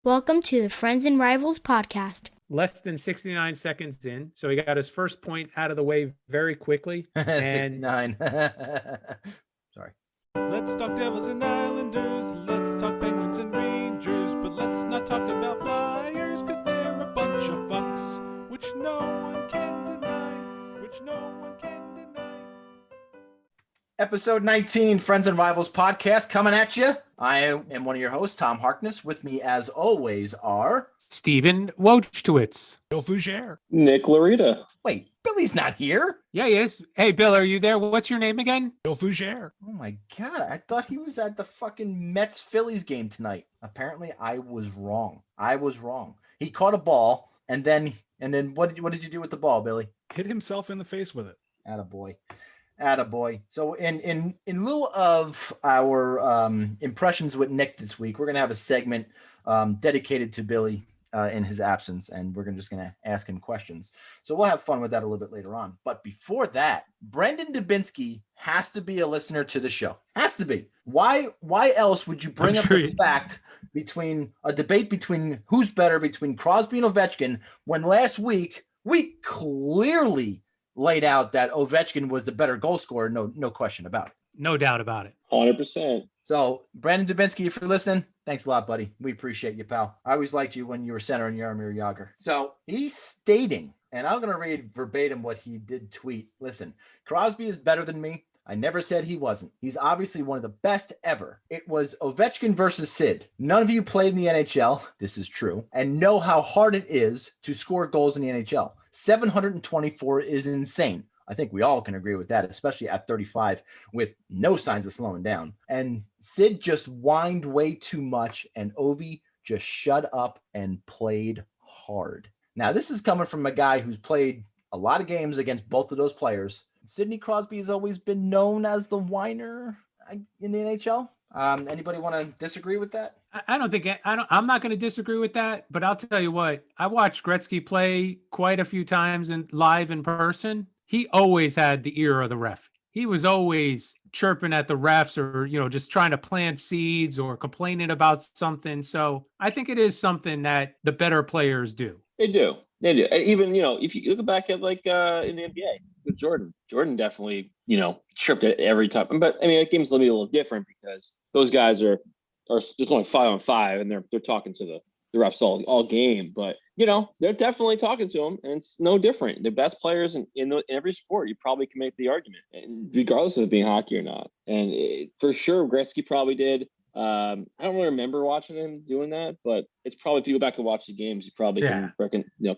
Welcome to the Friends and Rivals podcast. Less than 69 seconds in. So he got his first point out of the way very quickly. 69. Sorry. Let's talk Devils and Islanders. Let's talk Penguins and Rangers. But let's not talk about Flyers, because they're a bunch of fucks, which no one can deny. Episode 19, Friends and Rivals podcast coming at you. I am one of your hosts, Tom Harkness. With me, as always, are... Stephen Wojtowicz. Bill Fougere. Nick Larita. Wait, Billy's not here? Yeah, he is. Hey, Bill, are you there? What's your name again? Bill Fougere. Oh my God, I thought he was at the fucking Mets-Phillies game tonight. Apparently, I was wrong. He caught a ball, and then what did you do with the ball, Billy? Hit himself in the face with it. Attaboy. So in lieu of our impressions with Nick this week, we're going to have a segment dedicated to Billy in his absence, and we're just going to ask him questions. So we'll have fun with that a little bit later on. But before that, Brandon Dubinski has to be a listener to the show. Has to be. Why else would you bring up the fact between a debate between who's better between Crosby and Ovechkin when last week we clearly laid out that Ovechkin was the better goal scorer, no question about it. No doubt about it. 100%. So, Brandon Dubinski, if you're listening, thanks a lot, buddy. We appreciate you, pal. I always liked you when you were center in Jaromir Jagr. So, he's stating, and I'm going to read verbatim what he did tweet. Listen, Crosby is better than me. I never said he wasn't. He's obviously one of the best ever. It was Ovechkin versus Sid. None of you played in the NHL. This is true. And know how hard it is to score goals in the NHL. 724 is insane. I think we all can agree with that, especially at 35 with no signs of slowing down. And Sid just whined way too much, and Ovi just shut up and played hard. Now, this is coming from a guy who's played a lot of games against both of those players. Sidney Crosby has always been known as the whiner in the NHL. Anybody want to disagree with that? I'm not going to disagree with that, but I'll tell you what, I watched Gretzky play quite a few times live in person. He always had the ear of the ref. He was always chirping at the refs or, just trying to plant seeds or complaining about something. So I think it is something that the better players do. They do. Even, if you look back at in the NBA with Jordan definitely, tripped it every time. But I mean, that game's a little different because those guys are just only 5-on-5 and they're talking to the refs all game. But, they're definitely talking to them, and it's no different. The best players in every sport, you probably can make the argument, and regardless of it being hockey or not. And for sure, Gretzky probably did. I don't really remember watching him doing that, but it's probably if you go back and watch the games, you probably can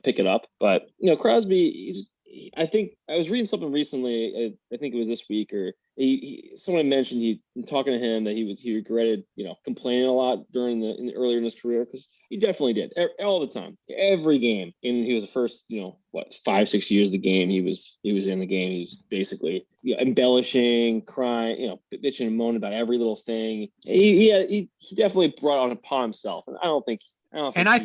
pick it up. But Crosby, I think I was reading something recently. I think it was this week, or someone mentioned talking to him that he regretted complaining a lot earlier in his career, because he definitely did all the time, every game. And he was the first 5-6 years of the game he was in the game. He was basically embellishing, crying, bitching and moaning about every little thing. He definitely brought it upon himself, and I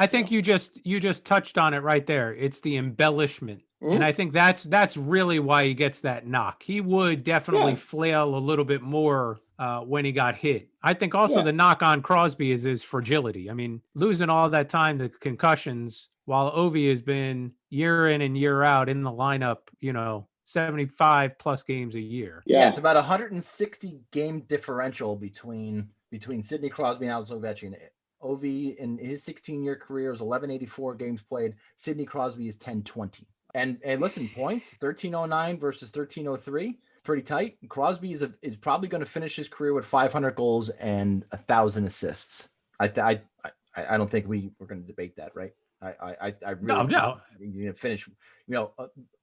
think you just touched on it right there. It's the embellishment. Mm-hmm. And I think that's really why he gets that knock. He would definitely flail a little bit more when he got hit. I think also the knock on Crosby is his fragility. I mean, losing all that time to concussions, while Ovi has been year in and year out in the lineup, 75 plus games a year. Yeah, it's about 160 game differential between Sidney Crosby and Alex Ovechkin. Ovi in his 16-year career is 1184 games played. Sidney Crosby is 1020. And listen, points 1309 versus 1303, pretty tight. Crosby is probably going to finish his career with 500 goals and 1,000 assists. I don't think we're going to debate that, right? I really no. You're going to finish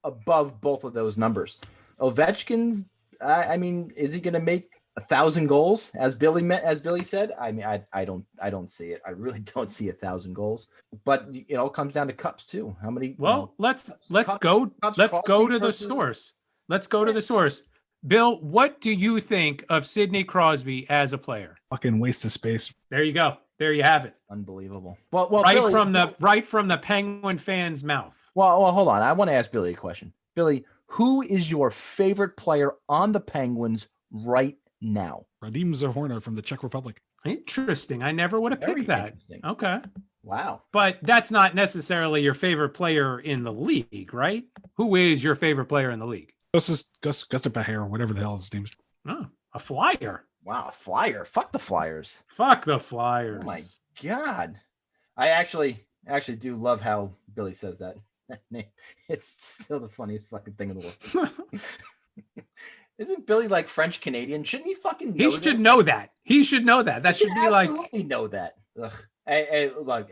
above both of those numbers. Ovechkin's, I mean, is he going to make 1,000 goals, as Billy said? I mean, I don't see it. I really don't see 1,000 goals. But it all comes down to cups too. How many? Well, let's go to the source. Let's go to the source. Bill, what do you think of Sidney Crosby as a player? Fucking waste of space. There you go. There you have it. Unbelievable. Well, right Billy, from the Penguin fan's mouth. Well, hold on. I want to ask Billy a question. Billy, who is your favorite player on the Penguins right now? Radim Zahorna from the Czech Republic. Interesting. I never would have Very picked that. interesting. Okay. Wow. But that's not necessarily your favorite player in the league, right? Who is your favorite player in the league? Gus Bahare, whatever the hell his name is. Oh, a Flyer. Wow, a Flyer. Fuck the Flyers. Fuck the Flyers. Oh my God. I actually do love how Billy says that name. It's still the funniest fucking thing in the world. Isn't Billy like French Canadian? Shouldn't he fucking know He should this? know that. He should know that. That He should be like absolutely know that. Ugh. Hey, look,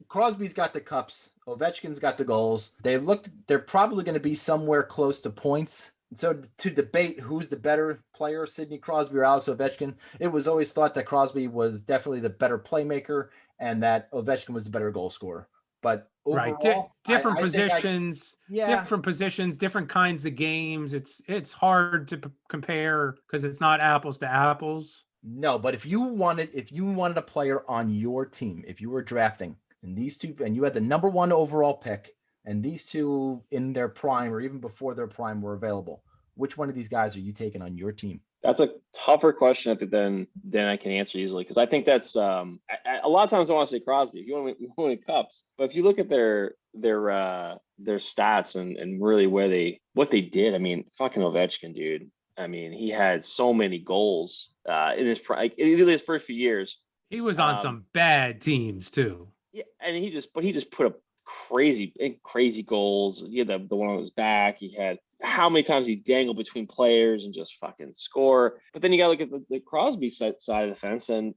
Crosby's got the cups. Ovechkin's got the goals. They're probably going to be somewhere close to points. So to debate who's the better player, Sidney Crosby or Alex Ovechkin, it was always thought that Crosby was definitely the better playmaker and that Ovechkin was the better goal scorer. But overall, right. Different I positions, yeah. different positions, different kinds of games. It's hard to compare because it's not apples to apples. No, but if you wanted a player on your team, if you were drafting and these two, and you had the number 1 overall pick, and these two in their prime or even before their prime were available, which one of these guys are you taking on your team? That's a tougher question than I can answer easily, because I think that's a lot of times I want to say Crosby. If you want to win cups, but if you look at their stats and really what they did, I mean, fucking Ovechkin, dude. I mean, he had so many goals in his first few years. He was on some bad teams too. Yeah, and he just put up crazy goals. He had the one on his back. He had how many times he dangled between players and just fucking score. But then you got to look at the Crosby side of the fence, and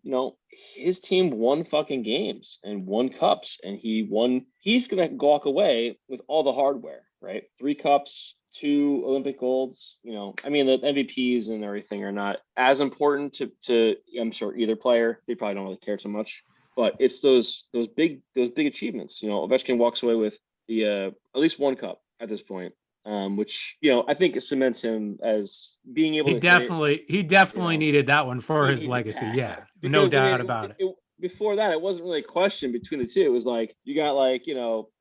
his team won fucking games and won cups, and he's gonna walk away with all the hardware, right? 3 cups, 2 Olympic golds. I mean, the MVPs and everything are not as important to I'm sure either player. They probably don't really care so much. But it's those big achievements. Ovechkin walks away with the at least 1 cup at this point, which I think it cements him as being able. He definitely needed that one for his legacy. Yeah, because, no doubt about it. Before that, it wasn't really a question between the two. It was like you got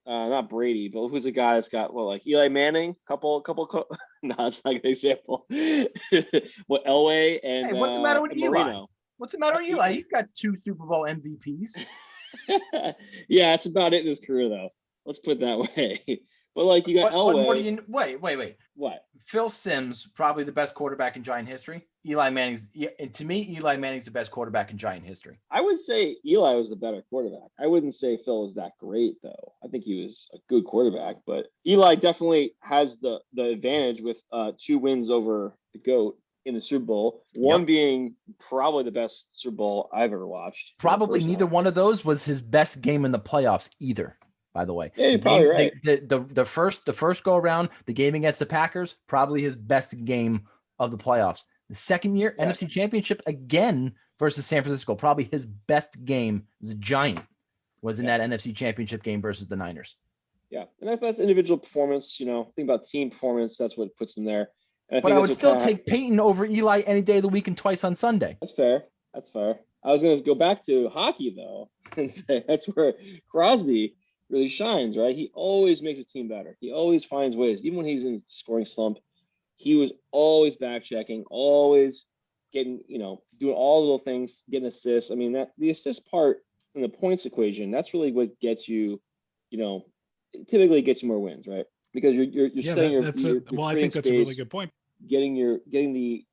not Brady, but who's the guy that's got Eli Manning? Couple. No, it's not a good example. Elway and hey, what's the matter with Eli? Marino. What's the matter with Eli? He's got 2 Super Bowl MVPs. Yeah, that's about it in his career, though. Let's put it that way. But you got Elway. What do you? Wait. What? Phil Simms, probably the best quarterback in Giant history. Eli Manning's the best quarterback in Giant history. I would say Eli was the better quarterback. I wouldn't say Phil was that great, though. I think he was a good quarterback, but Eli definitely has the advantage with 2 wins over the GOAT in the Super Bowl, one being probably the best Super Bowl I've ever watched. Probably neither one of those was his best game in the playoffs either, by the way. Yeah, you're probably right. The first go around, the game against the Packers, probably his best game of the playoffs. The second year, NFC Championship again versus San Francisco, probably his best game as a Giant was in that NFC Championship game versus the Niners. Yeah, and that's individual performance. Think about team performance. That's what puts them there. But I would still take Peyton over Eli any day of the week and twice on Sunday. That's fair. I was going to go back to hockey, though, and say that's where Crosby really shines, right? He always makes his team better. He always finds ways. Even when he's in scoring slump, he was always back checking, always getting, doing all the little things, getting assists. I mean, that the assist part in the points equation, that's really what gets you, typically gets you more wins, right? Because you're setting I think that's a really good point. Getting the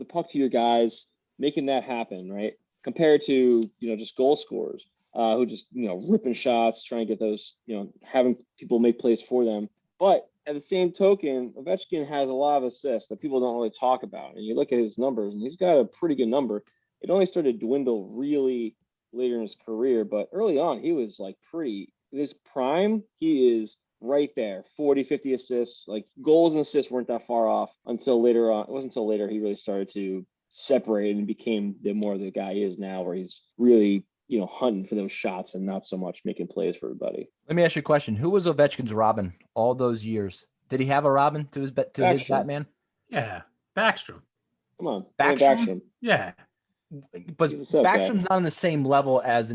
puck to your guys, making that happen, right? Compared to just goal scorers who just ripping shots, trying to get those, having people make plays for them. But at the same token, Ovechkin has a lot of assists that people don't really talk about. And you look at his numbers, and he's got a pretty good number. It only started to dwindle really later in his career, but early on he was in his prime, he is right there, 40, 50 assists. Goals and assists weren't that far off until later on. It wasn't until later he really started to separate and became the more the guy he is now, where he's really, hunting for those shots and not so much making plays for everybody. Let me ask you a question. Who was Ovechkin's Robin all those years? Did he have a Robin to his Batman? Yeah, Backstrom. Come on, Backstrom? Yeah. But Backstrom's not on the same level as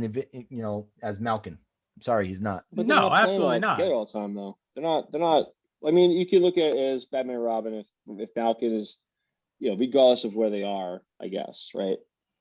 as Malkin. I'm sorry, he's not. But no, absolutely not. All the time though. They're not. I mean, you can look at it as Batman and Robin if Malkin is, regardless of where they are, I guess, right?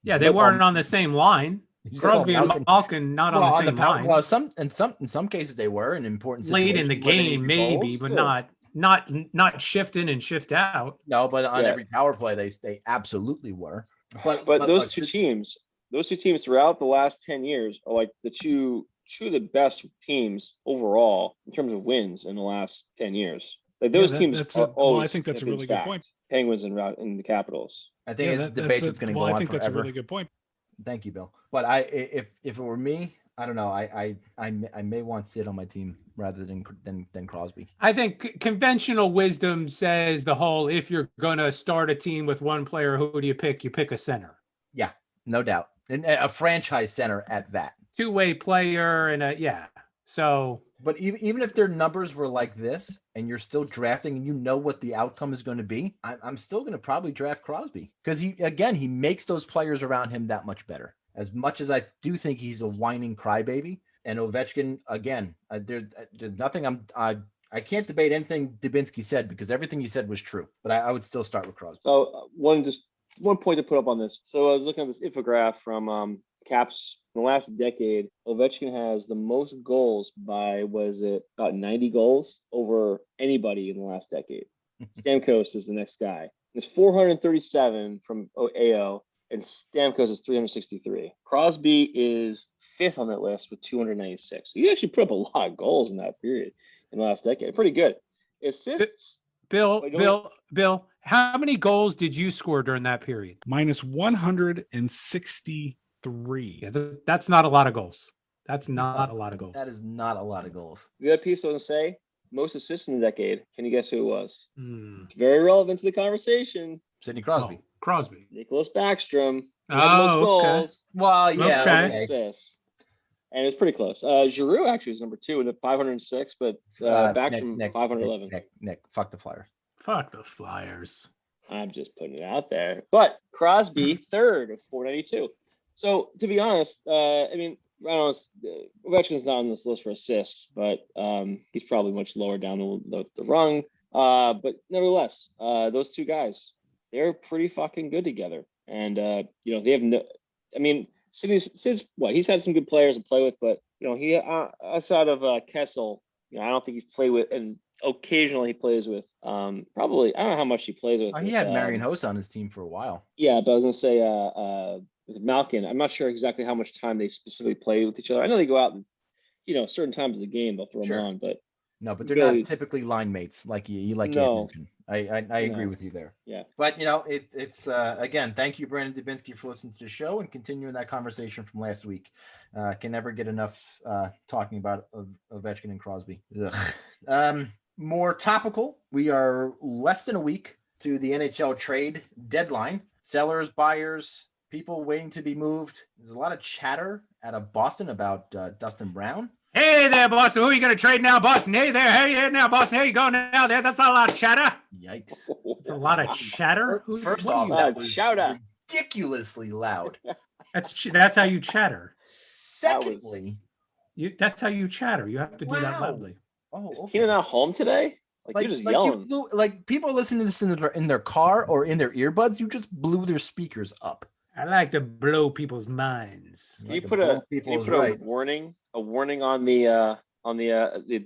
Yeah, they weren't on the same line. You said, Crosby and Malkin not on the same line. Well, in some cases they were in important situations. Late in the where they game, needed maybe, goals. but not shift in and shift out. No, but on Yeah. every power play they absolutely were. But those two teams throughout the last 10 years are like the two of the best teams overall in terms of wins in the last 10 years. Like those teams are always. I think that's a really good point. Penguins and the Capitals. I think it's a debate that's going to go on forever. I think that's a really good point. Thank you, Bill. But if it were me, I don't know. I may want Sid on my team rather than Crosby. I think conventional wisdom says the whole, if you're going to start a team with one player, who do you pick? You pick a center. Yeah, no doubt. And a franchise center at that. Two-way player So, but even if their numbers were like this and you're still drafting and you know what the outcome is going to be, I'm still going to probably draft Crosby because he makes those players around him that much better. As much as I do think he's a whining crybaby, and Ovechkin, again, there's nothing I can't debate anything Dubinski said because everything he said was true, but I would still start with Crosby. So one point to put up on this. So I was looking at this infograph from Caps. In the last decade, Ovechkin has the most goals by, about 90 goals over anybody in the last decade. Stamkos is the next guy. It's 437 from AO, and Stamkos is 363. Crosby is fifth on that list with 296. He actually put up a lot of goals in that period in the last decade. Pretty good. Assists. Bill, how many goals did you score during that period? Minus 163. Yeah, that's not a lot of goals. That's not a lot of goals. That is not a lot of goals. The other piece doesn't say most assists in the decade. Can you guess who it was? Hmm. It's very relevant to the conversation. Sidney Crosby. Crosby. Nicholas Backstrom. Oh, okay. Goals. Well, yeah. Okay. Assists. And it's pretty close. Giroux actually was number 2 with 506, but Backstrom 511. Nick, fuck the Flyers. Fuck the Flyers. I'm just putting it out there. But Crosby third of 492. So to be honest, I don't know. Ovechkin's not on this list for assists, but he's probably much lower down the rung. But nevertheless, those two guys, they're pretty fucking good together. And they have no. I mean, Sid's what? He's had some good players to play with, but he outside of Kessel, I don't think he's played with, and occasionally he plays with. Probably I don't know how much he plays with. He had Marian Hossa on his team for a while. Yeah, but I was gonna say Malkin. I'm not sure exactly how much time they specifically play with each other. I know they go out, certain times of the game they'll throw them on, but no, but they're not typically line mates like you mentioned. I agree with you there. Yeah, but it's again, thank you, Brandon Dubinski, for listening to the show and continuing that conversation from last week. Can never get enough talking about Ovechkin and Crosby. More topical. We are less than a week to the NHL trade deadline. Sellers, buyers, people waiting to be moved. There's a lot of chatter out of Boston about Dustin Brown. Hey there, Boston. Who are you going to trade now, Boston? Hey there. Hey now, Boston. Here you go now. That's not a lot of chatter. Yikes. It's a lot of chatter. First off, that was shout out. Ridiculously loud. That's how you chatter. Secondly, that's how you chatter. You have to do that loudly. Oh, is Keenan not home today? Like you're just yelling. Like people are listening to this in their car or in their earbuds. You just blew their speakers up. I like to blow people's minds. Can you put a warning on the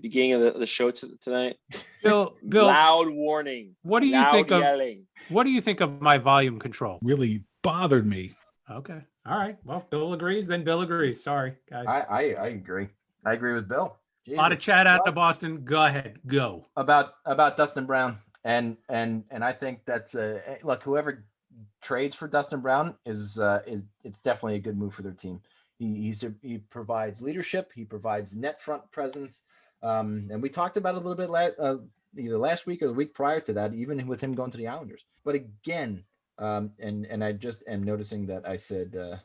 beginning of the show tonight? Bill, loud warning. What do you think of yelling. What do you think of my volume control? Really bothered me. Okay. All right. Well, if Bill agrees, then Bill agrees. Sorry, guys. I agree. I agree with Bill. Jesus. A lot of chat out to Boston. Go ahead. Go. About Dustin Brown. And I think that's look, whoever trades for Dustin Brown is it's definitely a good move for their team. He provides leadership. He provides net front presence. And we talked about it a little bit either last week or the week prior to that, even with him going to the Islanders. But again, and I just am noticing that I said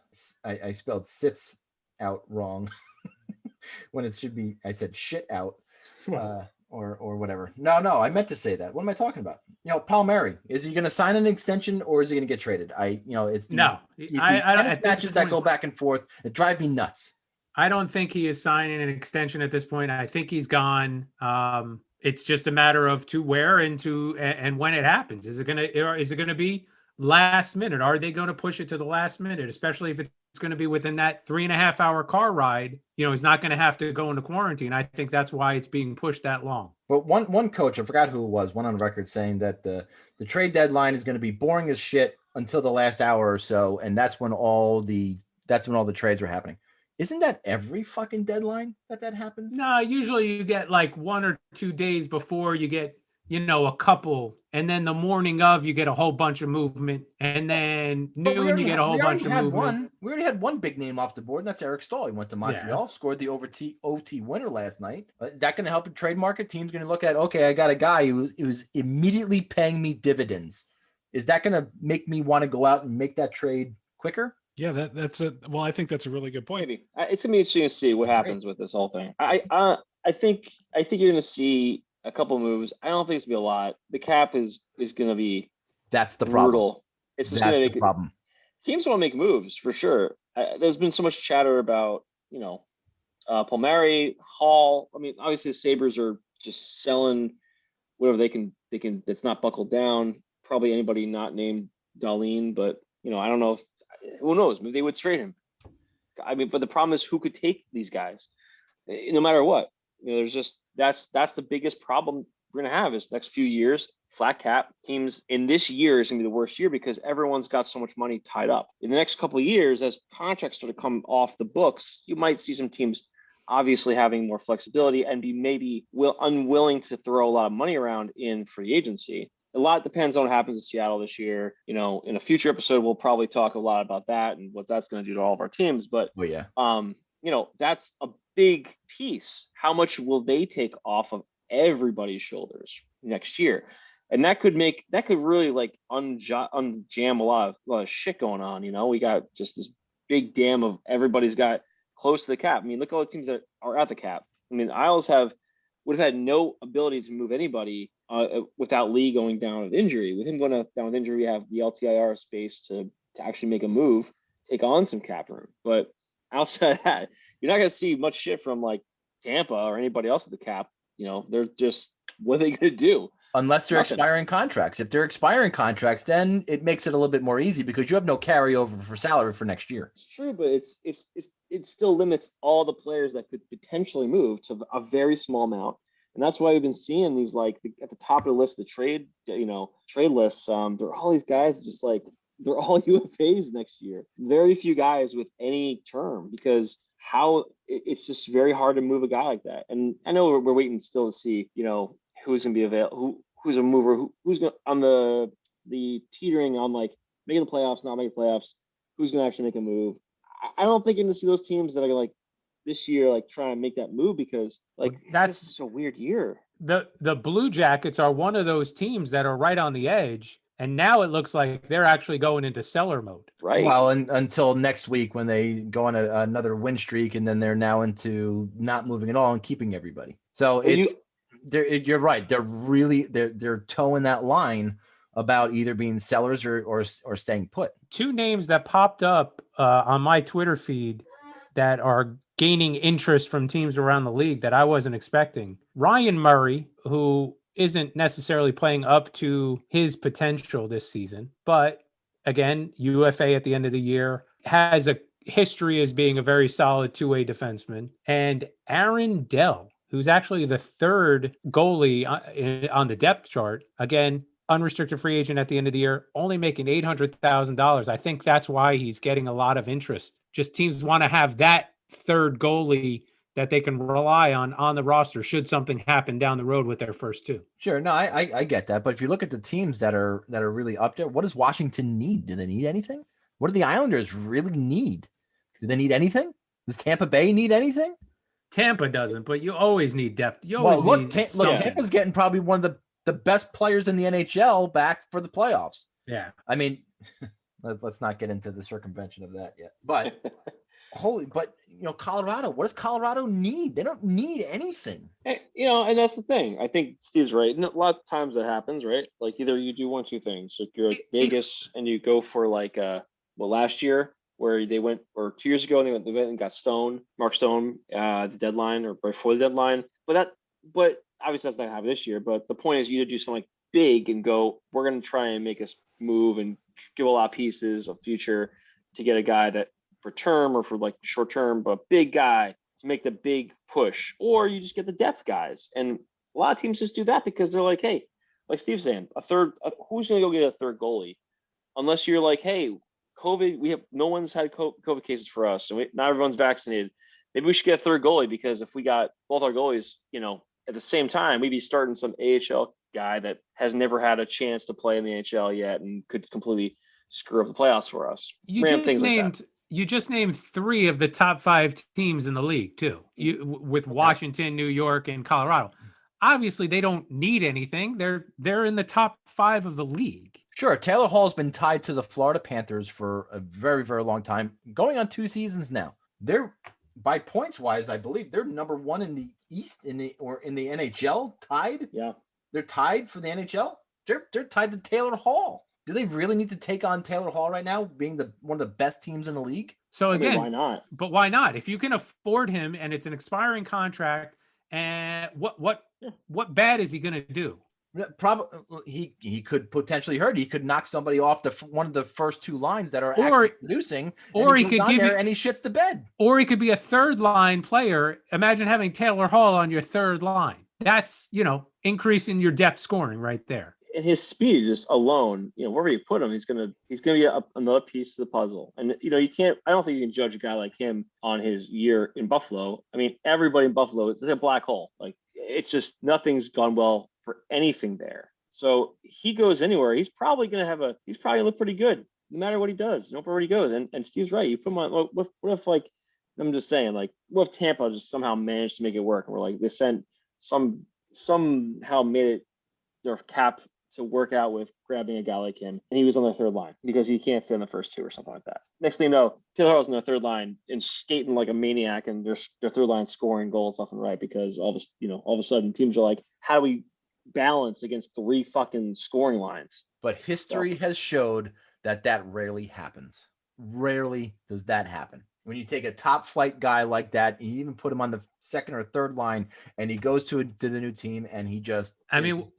I spelled sits out wrong when it should be I said shit out. Or whatever. No, I meant to say that. What am I talking about? Palmieri, is he going to sign an extension or is he going to get traded? It's matches that go back and forth. It drives me nuts. I don't think he is signing an extension at this point. I think he's gone. It's just a matter of to where and when it happens. Is it going to be last minute? Are they going to push it to the last minute, especially if it's going to be within that 3.5 hour car ride? He's not going to have to go into quarantine. I think that's why it's being pushed that long. But one coach, I forgot who it was, went on record saying that the trade deadline is going to be boring as shit until the last hour or so, and that's when all the trades are happening. Isn't that every fucking deadline that happens? No, usually you get like 1 or 2 days before you get, a couple, and then the morning of you get a whole bunch of movement, and then noon you get a whole bunch of movement. We already had one big name off the board, and that's Eric Stahl. He went to Montreal, scored the OT winner last night. That going to help a trade market? Team's going to look at, okay, I got a guy who's immediately paying me dividends. Is that going to make me want to go out and make that trade quicker? Yeah, that's a well. I think that's a really good point. Maybe it's gonna be interesting to see what happens with this whole thing. I think you're gonna see a couple moves. I don't think it's gonna be a lot. The cap is gonna be that's the brutal. Problem. It's just gonna make the problem. Teams want to make moves for sure. There's been so much chatter about Palmieri, Hall. I mean, obviously the Sabres are just selling whatever they can. That's not buckled down. Probably anybody not named Darlene, but I don't know if. Who knows? Maybe they would trade him. I mean, but the problem is who could take these guys, no matter what. There's just that's the biggest problem we're gonna have is next few years. Flat cap teams in this year is gonna be the worst year because everyone's got so much money tied up. In the next couple of years, as contracts start to come off the books, you might see some teams obviously having more flexibility and be maybe unwilling to throw a lot of money around in free agency. A lot depends on what happens in Seattle this year. In a future episode, we'll probably talk a lot about that and what that's going to do to all of our teams. But, that's a big piece. How much will they take off of everybody's shoulders next year? And that could really like unjam a lot of shit going on. We got just this big dam of everybody's got close to the cap. I mean, look at all the teams that are at the cap. I mean, Isles would have had no ability to move anybody without Lee going down with injury. With him going down with injury, we have the LTIR space to actually make a move, take on some cap room. But outside of that, you're not going to see much shit from like Tampa or anybody else at the cap. They're just, what are they going to do? Unless they're expiring contracts. If they're expiring contracts, then it makes it a little bit more easy because you have no carryover for salary for next year. It's true, but it still limits all the players that could potentially move to a very small amount. And that's why we've been seeing these like at the top of the list, the trade lists. There are all these guys just like they're all UFAs next year. Very few guys with any term because it's just very hard to move a guy like that. And I know we're waiting still to see who's going to be available, who's a mover, who's going on the teetering on like making the playoffs, not making playoffs. Who's going to actually make a move? I don't think you're going to see those teams that are like this year, like trying to make that move because like that's just a weird year. The Blue Jackets are one of those teams that are right on the edge. And now it looks like they're actually going into seller mode. Right. Well, until next week when they go on another win streak and then they're now into not moving at all and keeping everybody. So you're right. They're towing that line about either being sellers or staying put. Two names that popped up on my Twitter feed that are gaining interest from teams around the league that I wasn't expecting. Ryan Murray, who isn't necessarily playing up to his potential this season, but again, UFA at the end of the year, has a history as being a very solid two-way defenseman. And Aaron Dell, who's actually the third goalie on the depth chart, again, unrestricted free agent at the end of the year, only making $800,000. I think that's why he's getting a lot of interest. Just teams want to have that third goalie that they can rely on the roster should something happen down the road with their first two. Sure. No, I get that. But if you look at the teams that are really up there, what does Washington need? Do they need anything? What do the Islanders really need? Do they need anything? Does Tampa Bay need anything? Tampa doesn't, but you always need depth. You always need Tampa's getting probably one of the best players in the NHL back for the playoffs. Yeah. I mean, let's not get into the circumvention of that yet. But Colorado, what does Colorado need? They don't need anything. And that's the thing. I think Steve's right. And a lot of times that happens, right? Like either you do one, two things. Like you're at Vegas and you go for like last year where they went, or 2 years ago, they went and got Mark Stone, the deadline or before the deadline. But obviously that's not gonna happen this year. But the point is you either do something like big and go, we're gonna try and make us move and give a lot of pieces of future to get a guy that for term or for like short term, but a big guy to make the big push, or you just get the depth guys. And a lot of teams just do that because they're like, hey, like Steve's saying, who's going to go get a third goalie? Unless you're like, hey, COVID, no one's had COVID cases for us, and not everyone's vaccinated. Maybe we should get a third goalie, because if we got both our goalies, at the same time, we'd be starting some AHL guy that has never had a chance to play in the NHL yet and could completely screw up the playoffs for us. You just named 3 of the top 5 teams in the league too. With Washington, New York, and Colorado. Obviously, they don't need anything. They're in the top 5 of the league. Sure, Taylor Hall's been tied to the Florida Panthers for a very, very long time, going on 2 seasons now. They're, by points wise, I believe they're number 1 in the East in the NHL, tied. Yeah, they're tied for the NHL. They're tied to Taylor Hall. Do they really need to take on Taylor Hall right now, being one of the best teams in the league? So again, why not? But why not? If you can afford him and it's an expiring contract, and what bad is he going to do? Probably he could potentially hurt. He could knock somebody off one of the first 2 lines that are actually producing, or he could and he shits the bed. Or he could be a third line player. Imagine having Taylor Hall on your third line. That's increasing your depth scoring right there. And his speed just alone, wherever you put him, he's gonna be another piece of the puzzle. And you can't. I don't think you can judge a guy like him on his year in Buffalo. I mean, everybody in Buffalo is a black hole. Like, it's just nothing's gone well for anything there. So he goes anywhere, he's probably look pretty good no matter what he does, no matter where he goes. And Steve's right. You put him on. What if, like, I'm just saying, like, what if Tampa just somehow managed to make it work, and we're like, they sent somehow made it their cap to work out with grabbing a guy like him, and he was on the third line because he can't fit in the first 2 or something like that. Next thing you know, Taylor Hall's on the third line and skating like a maniac, and their third line scoring goals left and right, because all of a sudden teams are like, how do we balance against 3 fucking scoring lines? But history has showed that rarely happens. Rarely does that happen. When you take a top flight guy like that, and you even put him on the second or third line, and he goes to the new team, and he just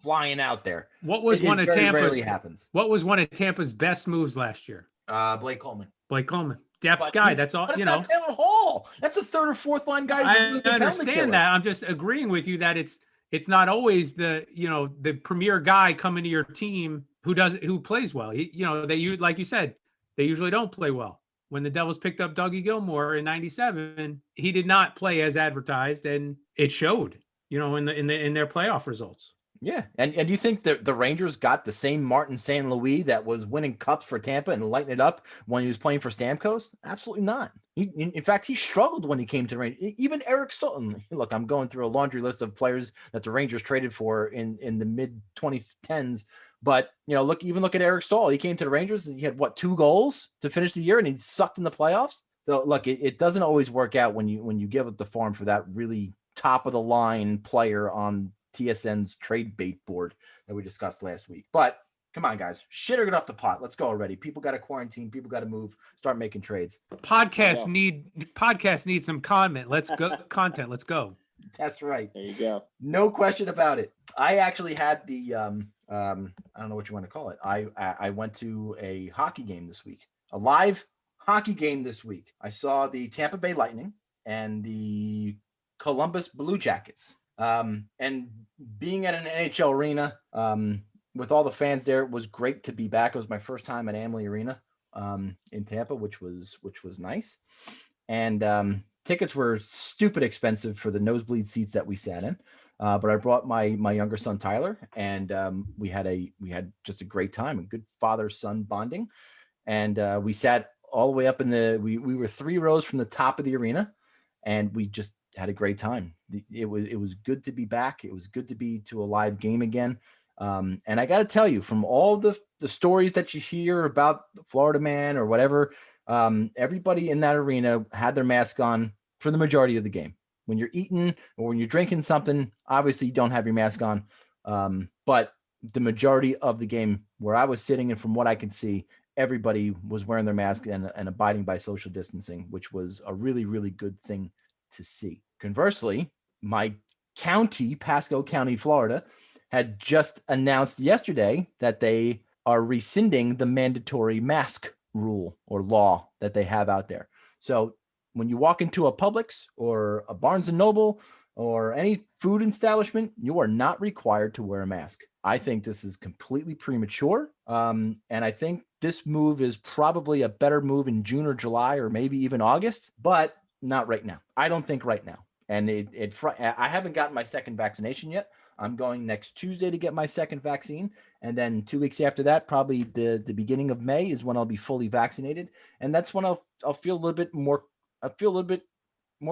flying out there. What was one of Tampa's best moves last year? Blake Coleman. Depth guy. That's all. But it's not Taylor Hall. That's a third or fourth line guy. I understand that. I'm just agreeing with you that it's not always the premier guy coming to your team who plays well. Like you said, they usually don't play well. When the Devils picked up Dougie Gilmour in '97, he did not play as advertised, and it showed, in their playoff results. Yeah, and you think the Rangers got the same Martin St. Louis that was winning cups for Tampa and lighting it up when he was playing for Stamkos? Absolutely not. In fact, he struggled when he came to the Rangers. Even Eric Stoughton. Look, I'm going through a laundry list of players that the Rangers traded for in the mid 2010s. But, look at Eric Stahl. He came to the Rangers and he had 2 goals to finish the year, and he sucked in the playoffs. So look, it doesn't always work out when you give up the farm for that really top of the line player on TSN's trade bait board that we discussed last week. But come on, guys, shit or get off the pot. Let's go already. People got to quarantine. People got to move. Start making trades. Podcasts need some content. Let's go. That's right. There you go. No question about it. I actually had the I don't know what you want to call it. I went to a hockey game this week, a live hockey game this week. I saw the Tampa Bay Lightning and the Columbus Blue Jackets. And being at an NHL arena with all the fans there, it was great to be back. It was my first time at Amalie Arena in Tampa, which was nice. And tickets were stupid expensive for the nosebleed seats that we sat in. But I brought my younger son Tyler, and we had just a great time, a good father-son bonding, and we sat all the way up we were 3 rows from the top of the arena, and we just had a great time. It was good to be back. It was good to be to a live game again. And I got to tell you, from all the stories that you hear about the Florida Man or whatever, everybody in that arena had their mask on for the majority of the game. When you're eating or when you're drinking something, obviously you don't have your mask on. But the majority of the game where I was sitting, and from what I could see, everybody was wearing their mask and abiding by social distancing, which was a really, really good thing to see. Conversely, my county, Pasco County, Florida, had just announced yesterday that they are rescinding the mandatory mask rule or law that they have out there. So when you walk into a Publix or a Barnes & Noble or any food establishment, you are not required to wear a mask. I think this is completely premature. And I think this move is probably a better move in June or July or maybe even August, but not right now. I don't think right now. And I haven't gotten my second vaccination yet. I'm going next Tuesday to get my second vaccine. And then 2 weeks after that, probably the beginning of May is when I'll be fully vaccinated. And that's when I'll feel a little bit more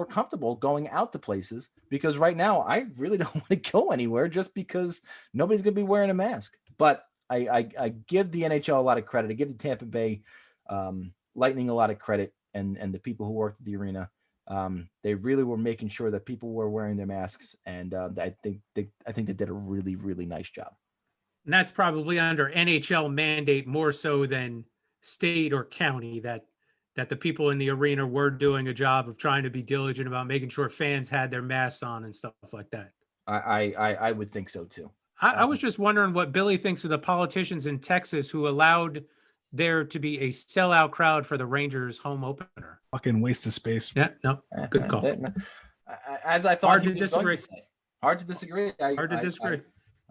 comfortable going out to places, because right now I really don't want to go anywhere just because nobody's going to be wearing a mask. But I give the NHL a lot of credit. I give the Tampa Bay Lightning a lot of credit and the people who worked at the arena. They really were making sure that people were wearing their masks, and I think they did a really, really nice job. And that's probably under NHL mandate more so than state or county, that the people in the arena were doing a job of trying to be diligent about making sure fans had their masks on and stuff like that. I would think so too. I was just wondering what Billy thinks of the politicians in Texas who allowed there to be a sellout crowd for the Rangers home opener. Fucking waste of space. Yeah, no, good call. As I thought, Hard to disagree. Hard to disagree. Hard to disagree.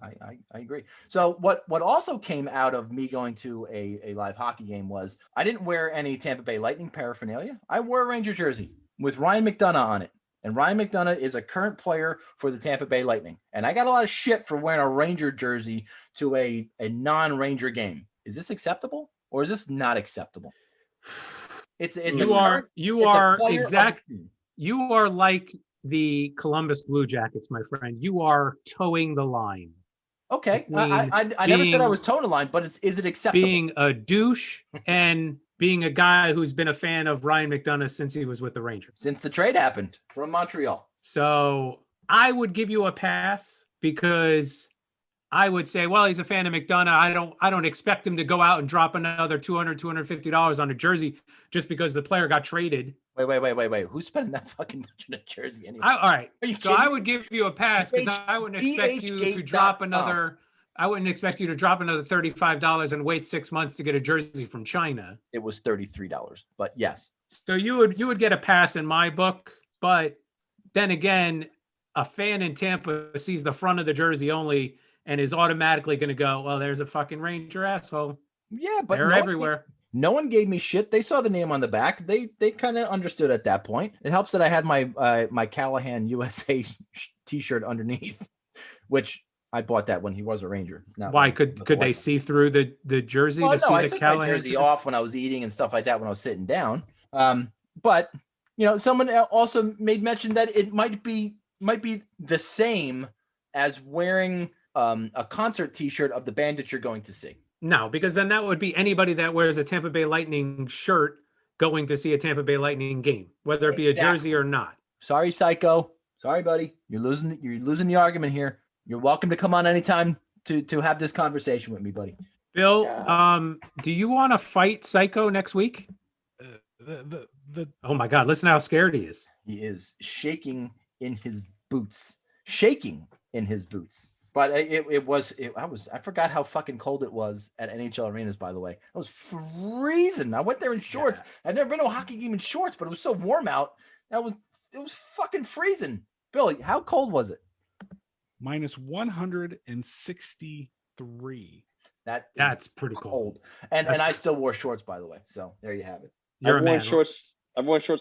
I agree. So what also came out of me going to a live hockey game was I didn't wear any Tampa Bay Lightning paraphernalia. I wore a Ranger jersey with Ryan McDonough on it. And Ryan McDonough is a current player for the Tampa Bay Lightning. And I got a lot of shit for wearing a Ranger jersey to a non-Ranger game. Is this acceptable or is this not acceptable? You are like the Columbus Blue Jackets, my friend. You are towing the line. Okay, I never said I was towing the line, but is it acceptable? Being a douche and being a guy who's been a fan of Ryan McDonough since he was with the Rangers. Since the trade happened from Montreal. So I would give you a pass because I would say, well, he's a fan of McDonough. I don't expect him to go out and drop another $200, $250 on a jersey just because the player got traded. Wait. Who's spending that fucking much on a jersey anyway? All right. So I would give you a pass because I wouldn't expect you to drop another. I wouldn't expect you to drop another $35 and wait 6 months to get a jersey from China. It was $33, but yes. So you would get a pass in my book, but then again, a fan in Tampa sees the front of the jersey only and is automatically going to go, well, there's a fucking Ranger asshole. Yeah, but they're everywhere. No one gave me shit. They saw the name on the back. They kind of understood at that point. It helps that I had my my Callahan USA t-shirt underneath, which I bought that when he was a Ranger. Why could they see through the jersey to see the Callahan? My jersey off when I was eating and stuff like that when I was sitting down. But someone also made mention that it might be the same as wearing a concert t-shirt of the band that you're going to see. No, because then that would be anybody that wears a Tampa Bay Lightning shirt going to see a Tampa Bay Lightning game, whether it be a jersey or not. Sorry, Psycho. Sorry, buddy. You're losing the argument here. You're welcome to come on anytime to have this conversation with me, buddy. Bill, do you want to fight Psycho next week? Oh my God, listen how scared he is. He is shaking in his boots. But I forgot how fucking cold it was at NHL arenas, by the way. It was freezing. I went there in shorts. Yeah. I've never been to a hockey game in shorts, but it was so warm out. It was fucking freezing. Billy, how cold was it? Minus 163. That's pretty cold. And I still wore shorts, by the way. So there you have it. I've worn shorts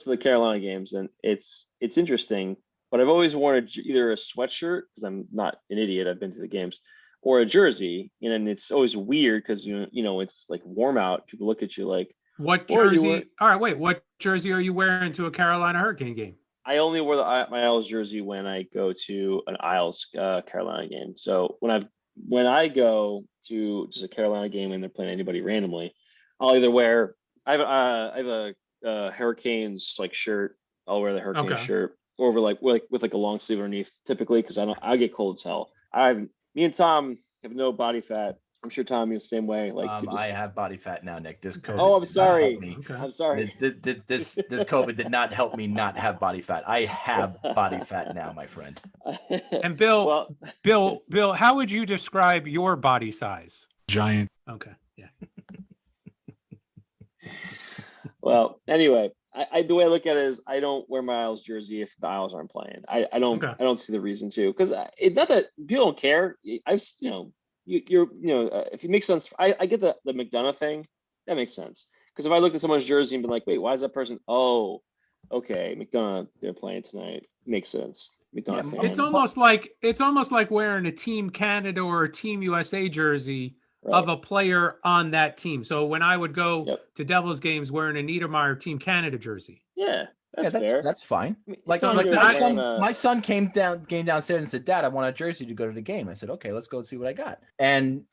to the Carolina games, and it's interesting. But I've always worn either a sweatshirt, because I'm not an idiot, I've been to the games, or a jersey. And it's always weird because, it's like warm out. People look at you like, what jersey? All right, wait, what jersey are you wearing to a Carolina Hurricane game? I only wear my Isles jersey when I go to an Isles Carolina game. So when I go to just a Carolina game and they're playing anybody randomly, I'll either wear, I have a Hurricanes like shirt. I'll wear the Hurricane shirt. Over with a long sleeve underneath, typically, because I get cold as hell. Me and Tom have no body fat. I'm sure Tom is the same way. I have body fat now, Nick. This COVID. Oh, I'm sorry. I'm sorry. This COVID did not help me not have body fat. I have body fat now, my friend. And Bill, how would you describe your body size? Giant. Okay. Well, anyway, I the way I look at it is I don't wear my Isles jersey if the Isles aren't playing. I don't Okay. I don't see the reason to, because it's not that people don't care. You're if it makes sense. I get the McDonough thing. That makes sense, because if I looked at someone's jersey and been like, wait, why is that person? Oh, okay, McDonough, they're playing tonight. Makes sense. McDonough fan. It's almost like wearing a Team Canada or a Team USA jersey Right. of a player on that team. So when I would go Yep. to Devils games wearing a Niedermeyer Team Canada jersey. Yeah, that's fair. That's fine. I mean, Like, it's not like you're my wearing son, my son came downstairs and said, "Dad, I want a jersey to go to the game." I said, "Okay, let's go see what I got." And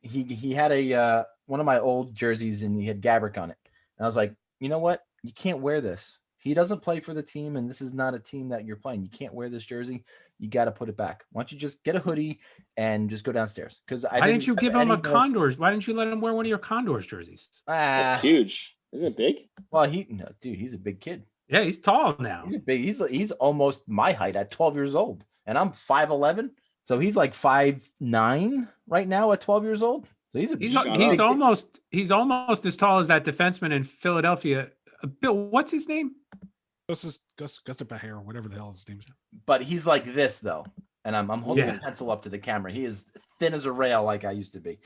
he had a one of my old jerseys and he had Gabrick on it. And I was like, you know what? You can't wear this. He doesn't play for the team, and this is not a team that you're playing. You can't wear this jersey. You got to put it back. Why don't you just get a hoodie and just go downstairs? Because Why didn't you give him a Condors? Why didn't you let him wear one of your Condors jerseys? That's huge. Isn't it big? Well, dude, he's a big kid. Yeah, he's tall now. He's almost my height at 12 years old, and I'm 5'11", so he's like 5'9" right now at 12 years old. So he's almost as tall as that defenseman in Philadelphia. Bill, what's his name? Gus Baher or whatever the hell his name is. But he's like this though, and I'm holding Yeah. a pencil up to the camera. He is thin as a rail, like I used to be,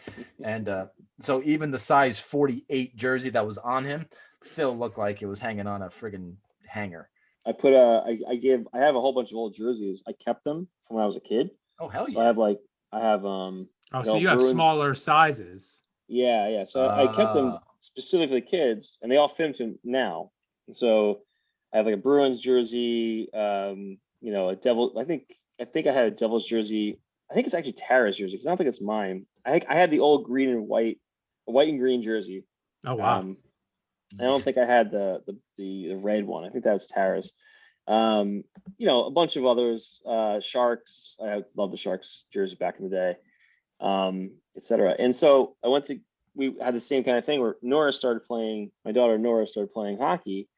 and so even the size 48 jersey that was on him still looked like it was hanging on a friggin' hanger. I have a whole bunch of old jerseys. I kept them from when I was a kid. Oh hell So yeah! I have Oh, so you have Bruins. smaller sizes. Yeah. So I kept them specifically kids, and they all fit him now. And so I have like a Bruins jersey, a Devil. I think I had a Devils jersey. I think it's actually Tara's jersey because I don't think it's mine. I had the old green and white and green jersey. Oh wow. I don't think I had the red one. I think that was Tara's. A bunch of others. Sharks. I love the Sharks jersey back in the day, etc. And so we had the same kind of thing where my daughter Nora started playing hockey.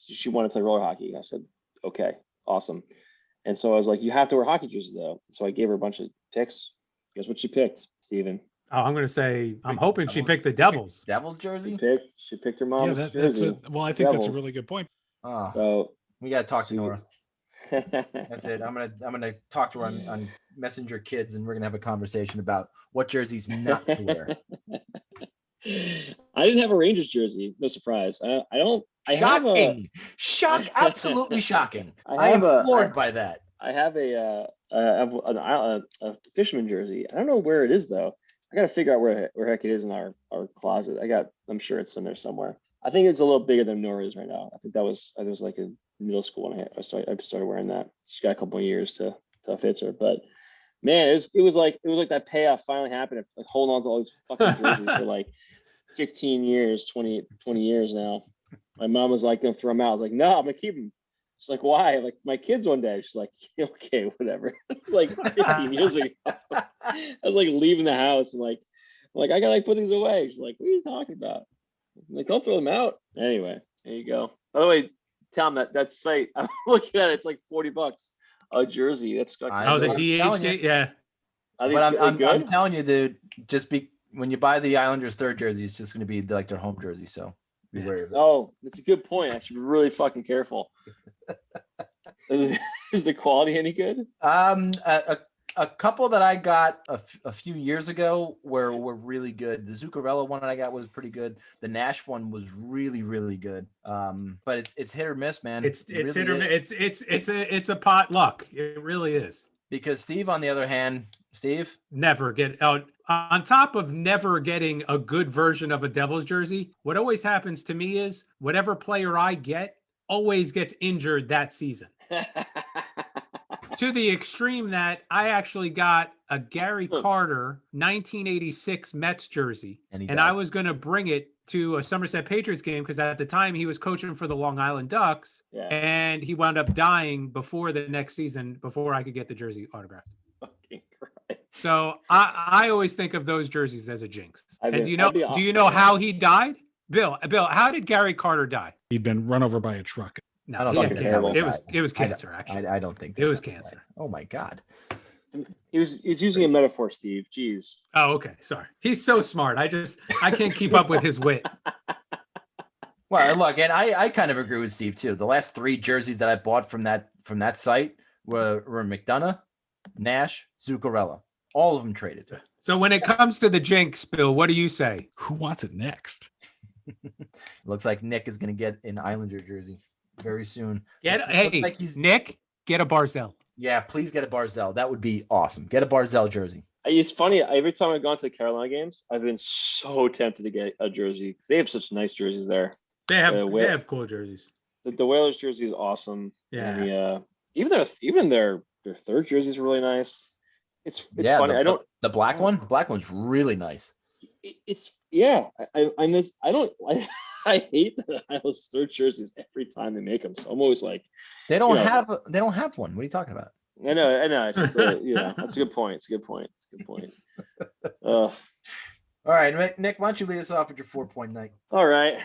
She wanted to play roller hockey. I said, okay, awesome. And so I was like, you have to wear hockey jersey though. So I gave her a bunch of picks. Guess what she picked, Steven? Oh, I'm going to say, I'm hoping she picked the Devils. Devils jersey. She picked her mom's That's jersey. I think that's a Devils. really good point. Oh, So we gotta talk to Nora. that's That's it. I'm gonna talk to her on Messenger Kids, and we're gonna have a conversation about what jerseys not to wear. I didn't have a Rangers jersey. No surprise. I don't. I have a. Absolutely shocking. I I am have floored by that. I have a fisherman jersey. I don't know where it is though. I got to figure out where heck it is in our closet. I'm sure it's in there somewhere. I think it's a little bigger than Nora's right now. I think it was like in middle school when I started wearing that. She's got a couple more years to fit her, but man, it was like that payoff finally happened. Like holding on to all these fucking jerseys for like 15 years, 20 years now. My mom was like gonna throw them out. I was like, no, I'm gonna keep them. She's like, why? Like my kids one day. She's like, okay, whatever. It's like 15 years ago. I was like leaving the house and like I gotta put these away. She's like, what are you talking about? I'm like, don't throw them out. Anyway, there you go. By the way, Tom, that site, I'm looking at it, it's like $40 a jersey. That's Oh, the I'm telling DH you. gate? Yeah. But I'm telling you, dude, when you buy the Islanders third jersey, it's just gonna be like their home jersey. So be wary of it. Oh, that's a good point. I should be really fucking careful. Is the quality any good? A couple that I got a few years ago were really good. The Zuccarello one that I got was pretty good. The Nash one was really, really good. But it's hit or miss, man. It's really hit or is. miss. It's a pot luck. It really is. Because Steve, on the other hand, Never get out on top of never getting a good version of a Devils jersey. What always happens to me is whatever player I get always gets injured that season. To the extreme that I actually got a Gary Carter 1986 Mets jersey, and I was going to bring it to a Somerset Patriots game because at the time he was coaching for the Long Island Ducks, and he wound up dying before the next season before I could get the jersey autographed. Fucking Christ. So I always think of those jerseys as a jinx. I'd And be- do you know how he died? Bill, how did Gary Carter die? He'd been run over by a truck. No, I don't he think had that's cancer. how he it was died. cancer actually. I don't think It was that's how he cancer. died. Oh my God. He's using a metaphor, Steve. Jeez. Oh, okay. Sorry. He's so smart. I can't keep up with his wit. Well, look, and I kind of agree with Steve too. The last 3 jerseys that I bought from that site were McDonough, Nash, Zuccarello. All of them traded. So when it comes to the jinx, Bill, what do you say? Who wants it next? Looks like Nick is going to get an Islander jersey very soon. Hey, like he's Nick, get a Barzell. Yeah, please get a Barzell. That would be awesome. Get a Barzell jersey. It's funny. Every time I've gone to the Carolina games, I've been so tempted to get a jersey. They have such nice jerseys there. They have cool jerseys. The Whalers jersey is awesome. Yeah. And even their third jersey is really nice. It's funny. The black one. The black one's really nice. I hate the Isles third jerseys every time they make them. So I'm always like, they don't have one. What are you talking about? I know. It's just, that's a good point. It's a good point. All right, Nick, why don't you lead us off with your 4-point night? All right.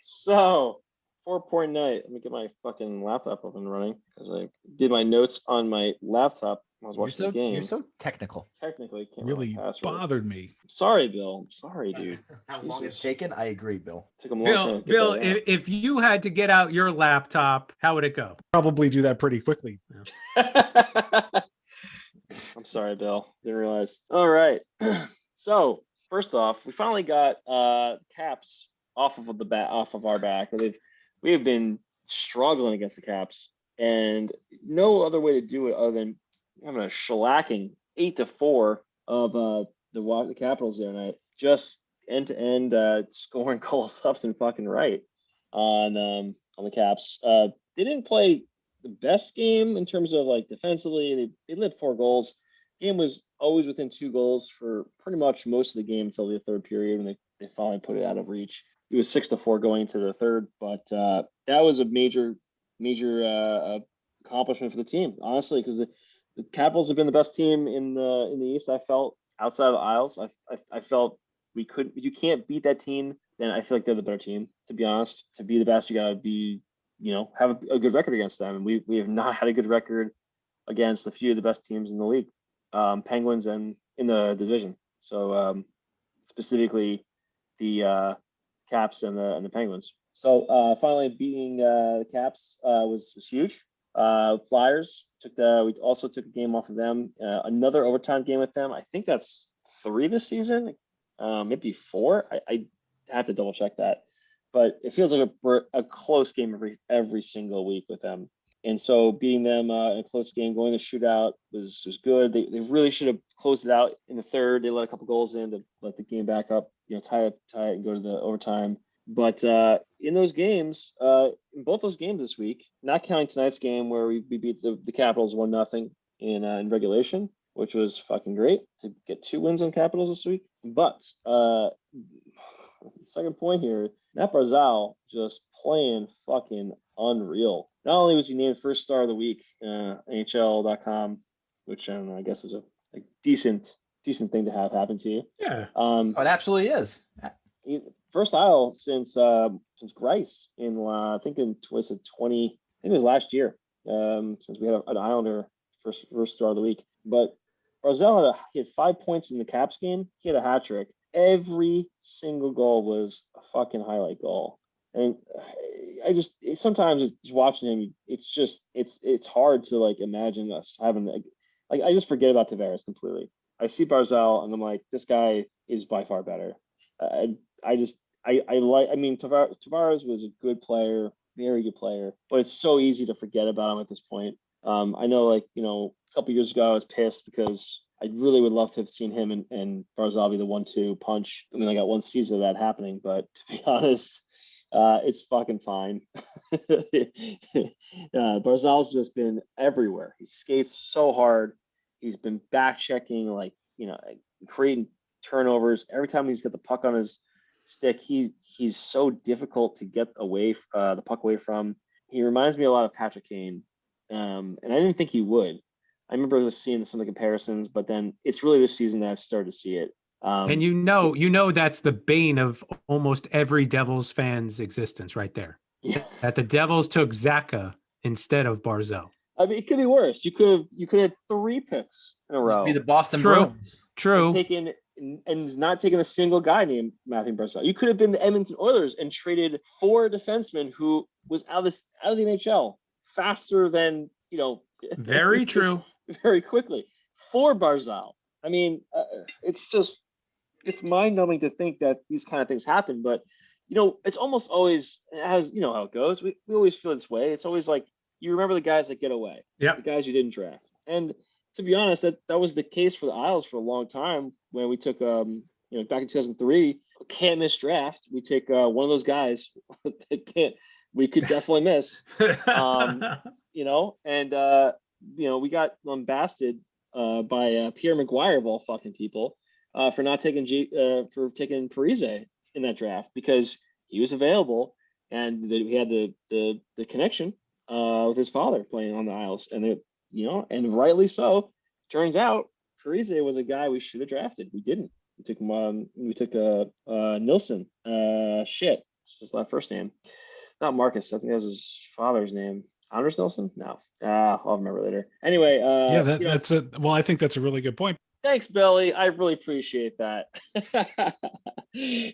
So 4-point night. Let me get my fucking laptop up and running because I did my notes on my laptop when I was watching the game. You're so technical. Technically, can't Really bothered me. Sorry, Bill. I'm sorry, dude. How long it's taken? I agree, Bill. Took a long time to get Bill, that out. if you had to get out your laptop, how would it go? Probably do that pretty quickly. I'm sorry, Bill. Didn't realize. All right. So first off, we finally got Caps off of our back. We have been struggling against the Caps, and no other way to do it other than having a shellacking 8-4 of the Capitals the other night. Just end to end scoring goals left and fucking right on the Caps. They didn't play the best game in terms of like defensively. They lit 4 goals. Game was always within 2 goals for pretty much most of the game until the third period when they finally put it out of reach. It was 6-4 going into the third, but that was a major accomplishment for the team, honestly, because the Capitals have been the best team in the East. I felt outside of the Isles. I felt we could. If you can't beat that team, then I feel like they're the better team. To be honest, to be the best, you gotta be, have a good record against them. And we have not had a good record against a few of the best teams in the league, Penguins and in the division. So specifically the Caps and the Penguins. So finally beating the Caps was huge. Flyers we also took a game off of them. Another overtime game with them. I think that's 3 this season, maybe 4. I have to double check that, but it feels like a close game every single week with them. And so beating them in a close game, going to shootout was good. They really should have closed it out in the third. They let a couple goals in to let the game back up, tie it and go to the overtime. But in those games, in both those games this week, not counting tonight's game where we beat the Capitals 1-0 in regulation, which was fucking great to get 2 wins on Capitals this week. But second point here, Matt Barzal just playing fucking unreal. Not only was he named first star of the week, NHL.com, which I guess is a decent thing to have happen to you. Yeah. It absolutely is. First Isle since Grice in I think it was last year, since we had an Islander first star of the week. But Barzal had 5 points in the Caps game. He had a hat trick. Every single goal was a fucking highlight goal. And sometimes just watching him, it's hard to imagine us having I just forget about Tavares completely. I see Barzal and I'm like, this guy is by far better. Tavares was a good player, very good player, but it's so easy to forget about him at this point. I know, a couple years ago, I was pissed because I really would love to have seen him and Barzal be the 1-2 punch. I mean, I got one season of that happening, but to be honest, it's fucking fine. Barzal's just been everywhere. He skates so hard. He's been back checking, creating turnovers. Every time he's got the puck on his stick, he's so difficult to get the puck away from. He reminds me a lot of Patrick Kane, and I didn't think he would. I remember just seeing some of the comparisons, but then it's really this season that I've started to see it. And that's the bane of almost every Devils fan's existence right there. Yeah. That the Devils took Zaka instead of Barzal. I mean, it could be worse. You could have 3 picks in a row. Be the Boston True. Bruins. True. And not taking a single guy named Matthew Barzal. You could have been the Edmonton Oilers and traded 4 defensemen who was out of the NHL faster than Very true. very quickly for Barzal. I mean, it's mind-numbing to think that these kind of things happen, but it's almost always, as you know how it goes. We always feel this way. It's always like you remember the guys that get away, Yep. the guys you didn't draft. And to be honest, that was the case for the Isles for a long time when we took back in 2003, can't miss draft. We take one of those guys that we could definitely miss. We got lambasted by Pierre McGuire of all fucking people for not taking Parise in that draft because he was available and we had the connection with his father playing on the Isles, and and rightly so. Turns out Parise was a guy we should have drafted. We didn't. We took Nilsson. It's his first name. Not Marcus. I think that was his father's name. Anders Nilsson? No. I'll remember later. Anyway. That's a. Well, I think that's a really good point. Thanks, Billy. I really appreciate that.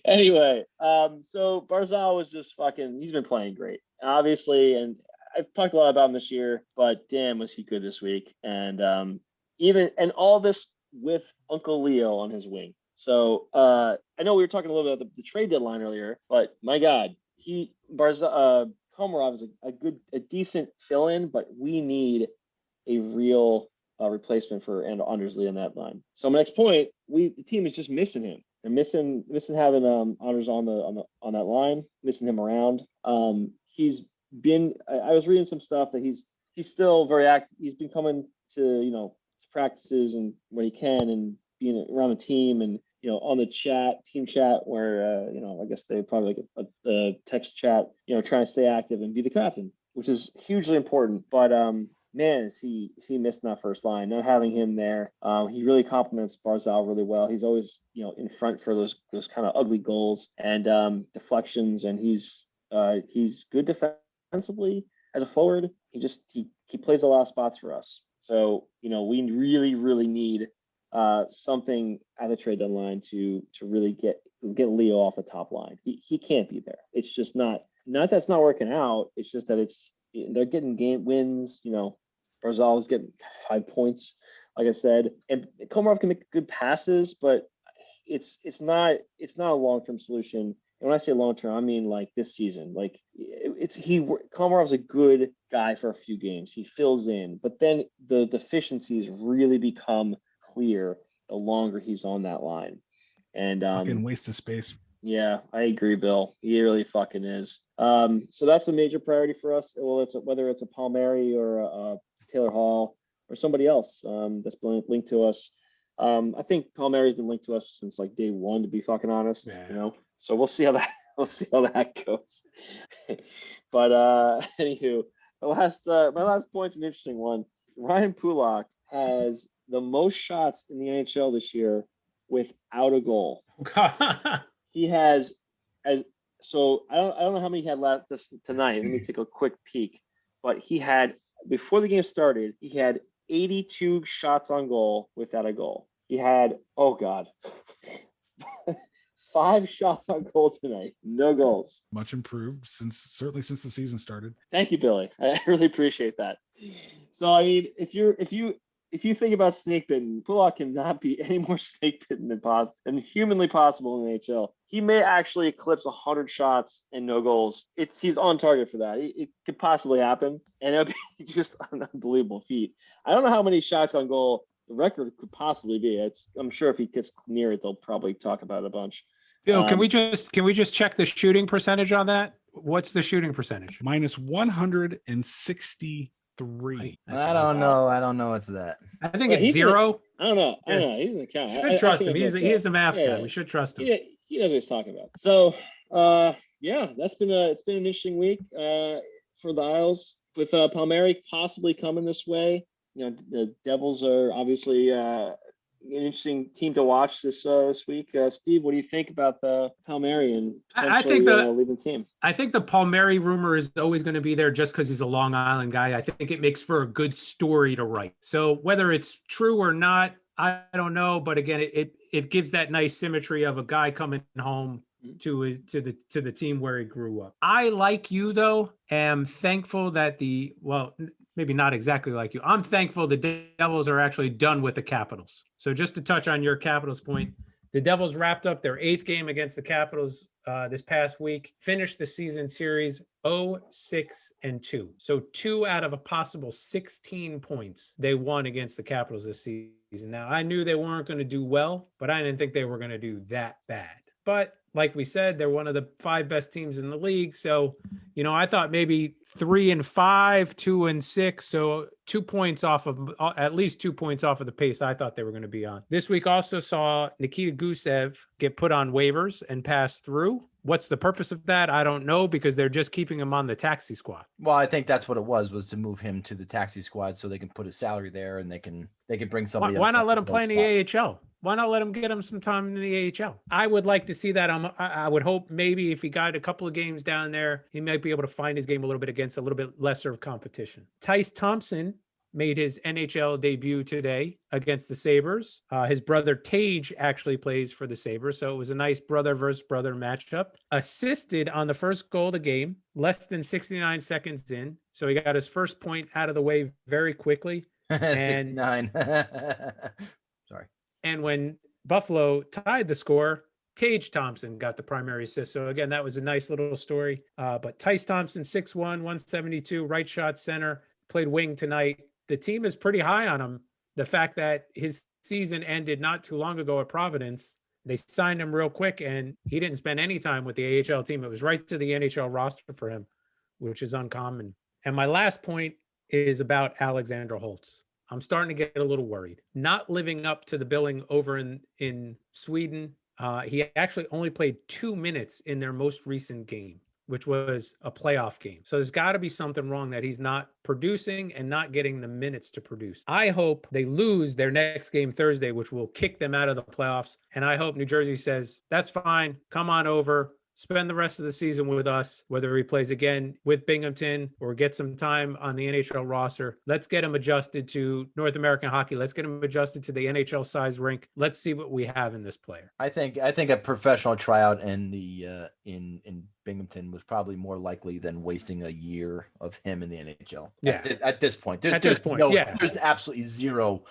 Anyway, so Barzal was just he's been playing great, obviously, and I've talked a lot about him this year, but damn, was he good this week. And all this with Uncle Leo on his wing. So I know we were talking a little bit about the trade deadline earlier, but my God, Komarov is a decent fill-in, but we need a real replacement for Anders Lee on that line. So my next point, the team is just missing him. They're missing having Anders on that line, missing him around. He's been. I was reading some stuff that he's still very active. He's been coming to practices and when he can and being around the team and on the team chat where I guess they probably like a text chat, trying to stay active and be the captain, which is hugely important. But man, is he missed in that first line. Not having him there, he really complements Barzal really well. He's always in front for those kind of ugly goals and deflections, and he's good defensively as a forward. He plays a lot of spots for us. So we really, really need something at the trade deadline to really get Leo off the top line. He can't be there. It's just not that's not working out. It's just that they're getting game wins. Barzal is getting 5 points, like I said, and Komarov can make good passes, but it's not a long-term solution. And when I say long-term, I mean like this season. Like Komarov's a good guy for a few games. He fills in, but then the deficiencies really become clear the longer he's on that line. And fucking waste of space. Yeah, I agree, Bill. He really fucking is. So that's a major priority for us. Well, whether it's a Palmieri or a Taylor Hall or somebody else that's been linked to us. I think Palmieri's been linked to us since like day one, to be fucking honest. Yeah. So we'll see how that goes. But anywho, my last point's an interesting one. Ryan Pulock has the most shots in the NHL this year without a goal. He has so I don't know how many he had last tonight. Let me take a quick peek. But he had, before the game started, he had 82 shots on goal without a goal. He had, 5 shots on goal tonight, no goals. Much improved certainly since the season started. Thank you, Billy. I really appreciate that. So I mean, if you think about snake bitten, Pulock cannot be any more snake bitten than humanly possible in the NHL. He may actually eclipse 100 shots and no goals. He's on target for that. It could possibly happen, and it would be just an unbelievable feat. I don't know how many shots on goal the record could possibly be. I'm sure if he gets near it, they'll probably talk about it a bunch. Bill, can we just check the shooting percentage on that? What's the shooting percentage? Minus 163. I don't know what's that. I think it's 0. I don't know. Yeah. He doesn't count. Should trust him. He is a math guy. We should trust him. He knows what he's talking about. So, it's been an interesting week for the Isles with Palmieri possibly coming this way. The Devils are obviously interesting team to watch this week. Steve, what do you think about the Palmieri and I potentially think leaving the team? I think the Palmieri rumor is always going to be there just because he's a Long Island guy. I think it makes for a good story to write. So whether it's true or not, I don't know. But again, it gives that nice symmetry of a guy coming home to the team where he grew up. I, like you though, am thankful that maybe not exactly like you. I'm thankful the Devils are actually done with the Capitals. So just to touch on your Capitals point, the Devils wrapped up their 8th game against the Capitals this past week, finished the season series 0-6-2. So 2 out of a possible 16 points they won against the Capitals this season. Now, I knew they weren't going to do well, but I didn't think they were going to do that bad. But like we said, they're one of the 5 best teams in the league. So, I thought maybe 3-5, 2-6. So 2 points off of, at least 2 points off of the pace I thought they were going to be on. This week also saw Nikita Gusev get put on waivers and pass through. What's the purpose of that? I don't know, because they're just keeping him on the taxi squad. Well, I think that's what it was to move him to the taxi squad so they can put his salary there and they can bring somebody else. Why not let him play in the AHL? Why not let him get him some time in the AHL? I would like to see that. I would hope maybe if he got a couple of games down there, he might be able to find his game a little bit against a little bit lesser of competition. Tice Thompson made his NHL debut today against the Sabres. His brother Tage actually plays for the Sabres, so it was a nice brother versus brother matchup. Assisted on the first goal of the game, less than 69 seconds in, so he got his first point out of the way very quickly. 69. Sorry. And when Buffalo tied the score, Tage Thompson got the primary assist. So again, that was a nice little story. But Tice Thompson, 6'1", 172, right shot center, played wing tonight. The team is pretty high on him. The fact that his season ended not too long ago at Providence, they signed him real quick and he didn't spend any time with the AHL team. It was right to the NHL roster for him, which is uncommon. And my last point is about Alexander Holtz. I'm starting to get a little worried. Not living up to the billing over in Sweden. He actually only played 2 minutes in their most recent game, which was a playoff game. So there's got to be something wrong that he's not producing and not getting the minutes to produce. I hope they lose their next game Thursday, which will kick them out of the playoffs. And I hope New Jersey says, that's fine. Come on over. Spend the rest of the season with us, whether he plays again with Binghamton or get some time on the NHL roster. Let's get him adjusted to North American hockey. Let's get him adjusted to the NHL size rink. Let's see what we have in this player. I think a professional tryout in the in Binghamton was probably more likely than wasting a year of him in the NHL. Yeah. At this point, there's absolutely zero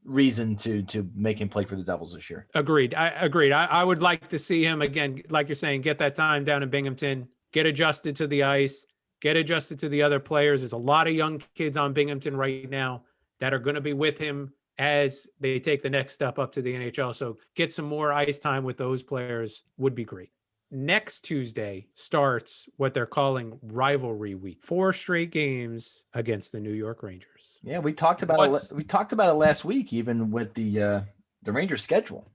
reason to make him play for the Devils this year. Agreed. I would like to see him again, like you're saying, get that time down in Binghamton, get adjusted to the ice, get adjusted to the other players. There's a lot of young kids on Binghamton right now that are going to be with him as they take the next step up to the NHL. So get some more ice time with those players would be great. Next Tuesday starts what they're calling rivalry week. 4 straight games against the New York Rangers. Yeah, we talked about it last week, even with the Rangers schedule.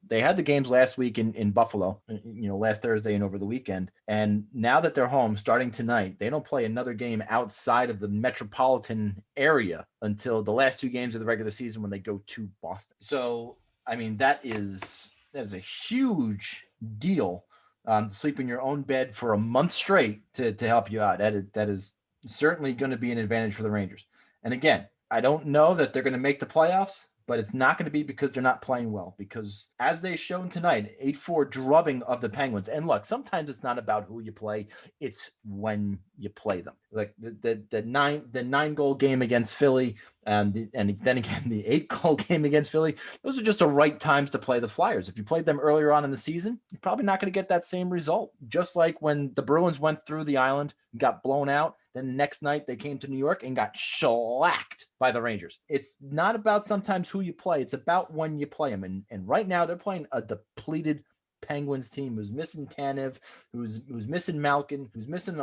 They had the games last week in Buffalo, last Thursday and over the weekend. And now that they're home starting tonight, they don't play another game outside of the metropolitan area until the last 2 games of the regular season when they go to Boston. So, I mean, that is a huge deal. To sleep in your own bed for a month straight to help you out. That is certainly going to be an advantage for the Rangers. And again, I don't know that they're going to make the playoffs, but it's not going to be because they're not playing well, because as they shown tonight, 8-4 drubbing of the Penguins. And look, sometimes it's not about who you play, it's when you play them. Like the 9-goal game against Philly, and then again the 8-goal game against Philly. Those are just the right times to play the Flyers. If you played them earlier on in the season, you're probably not going to get that same result. Just like when the Bruins went through the island, got blown out, then the next night they came to New York and got shellacked by the Rangers. It's not about sometimes who you play, it's about when you play them. And right now they're playing a depleted Penguins team who's missing Tanev, who's missing Malkin, who's missing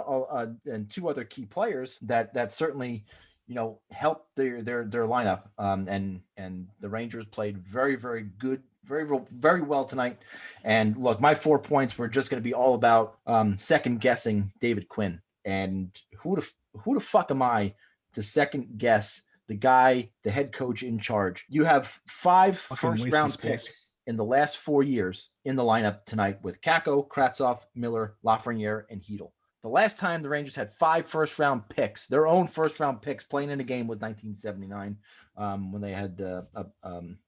and 2 other key players that certainly help their lineup. And the Rangers played very, very good, very well tonight. And look, my 4 points were just going to be all about second guessing David Quinn. And who the fuck am I to second guess the head coach in charge. You have 5 Fucking waste of first-round space. picks in the last 4 years in the lineup tonight with Kako, Kravtsov, Miller, Lafreniere, and Hedel. The last time the Rangers had 5 first-round picks, their own first-round picks playing in a game was 1979, when they had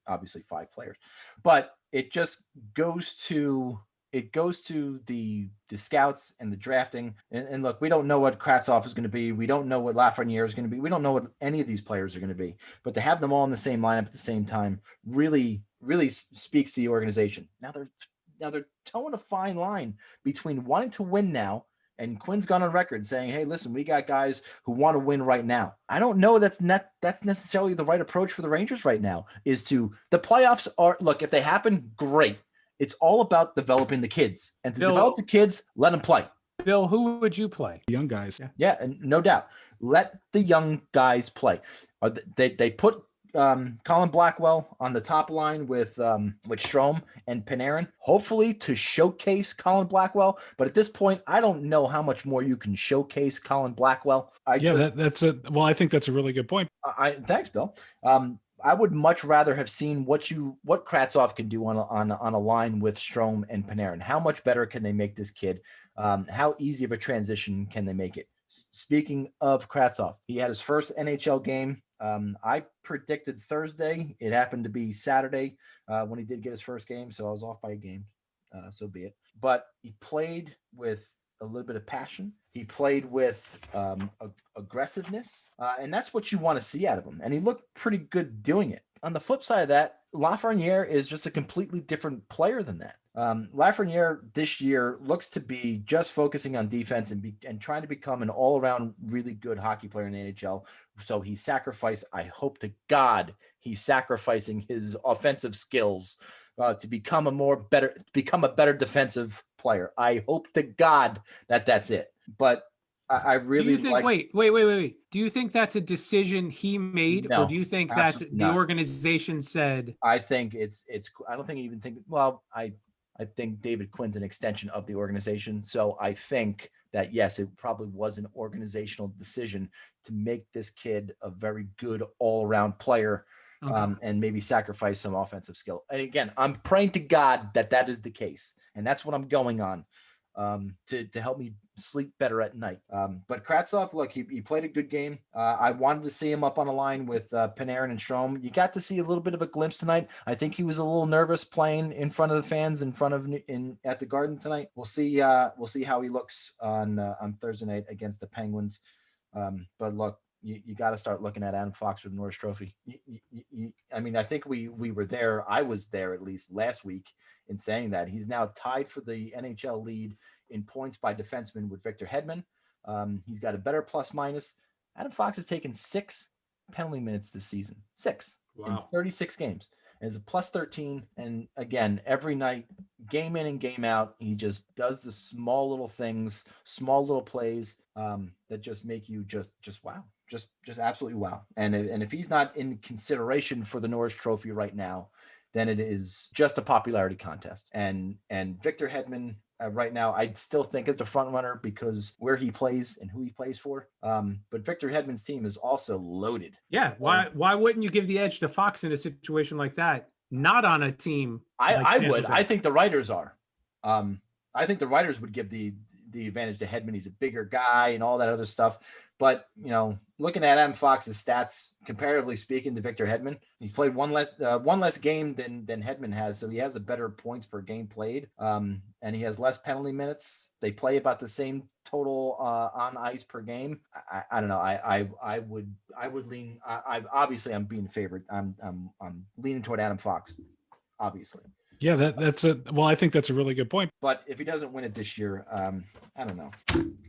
obviously 5 players. But it just goes to the scouts and the drafting. And look, we don't know what Kravtsov is going to be. We don't know what Lafreniere is going to be. We don't know what any of these players are going to be. But to have them all in the same lineup at the same time really speaks to the organization. Now they're towing a fine line between wanting to win now, and Quinn's gone on record saying, hey, listen, we got guys who want to win right now. I don't know that's necessarily the right approach for the Rangers right now. Is to the playoffs are, look, if they happen, great. It's all about developing the kids, and to develop the kids, let them play. Bill, who would you play? The young guys. Yeah, and no doubt, let the young guys play. They put Colin Blackwell on the top line with Strome and Panarin, hopefully to showcase Colin Blackwell. But at this point, I don't know how much more you can showcase Colin Blackwell. I think that's a really good point. Thanks, Bill. I would much rather have seen what Kravtsov can do on a line with Strome and Panarin. How much better can they make this kid? How easy of a transition can they make it? Speaking of Kravtsov, he had his first NHL game. I predicted Thursday. It happened to be Saturday when he did get his first game, so I was off by a game. So be it. But he played with a little bit of passion. He played with aggressiveness, and that's what you want to see out of him. And he looked pretty good doing it. On the flip side of that, Lafreniere is just a completely different player than that. Lafreniere this year looks to be just focusing on defense and trying to become an all-around really good hockey player in the NHL. So he sacrificed, I hope to God, he's sacrificing his offensive skills to become a better defensive player. I hope to God that's it. But I really do you think, wait. Do you think that's a decision he made, No, or do you think that's the organization said? I think it's. I don't think even think. Well, I think David Quinn's an extension of the organization, so I think that yes, it probably was an organizational decision to make this kid a very good all-around player. Okay. And maybe sacrifice some offensive skill. And again, I'm praying to God that is the case, and that's what I'm going on to help me sleep better at night. But Kravtsov, look, he played a good game. I wanted to see him up on a line with Panarin and Strome. You got to see a little bit of a glimpse tonight. I think he was a little nervous playing in front of the fans at the Garden tonight. We'll see how he looks on Thursday night against the Penguins. But look, you got to start looking at Adam Fox for the Norris Trophy. I mean, I think we were there. I was there at least last week in saying that he's now tied for the NHL lead in points by defenseman with Victor Hedman. He's got a better plus minus. Adam Fox has taken 6 penalty minutes this season. 6 in 36 games. And is a plus 13. And again, every night, game in and game out, he just does the small little things, small little plays that just make you just wow. Just absolutely wow. And if he's not in consideration for the Norris Trophy right now, then it is just a popularity contest. And Victor Hedman right now, I still think is the front runner because where he plays and who he plays for. But Victor Hedman's team is also loaded. Yeah. Why wouldn't you give the edge to Fox in a situation like that? Not on a team. I would. I think the writers are. I think the writers would give the advantage to Hedman. He's a bigger guy and all that other stuff. But, looking at Adam Fox's stats, comparatively speaking to Victor Hedman, he's played one less game than Hedman has. So he has a better points per game played. And he has less penalty minutes. They play about the same total on ice per game. I don't know. I would lean. Obviously I'm being favored. I'm leaning toward Adam Fox, obviously. Yeah, I think that's a really good point. But if he doesn't win it this year, I don't know.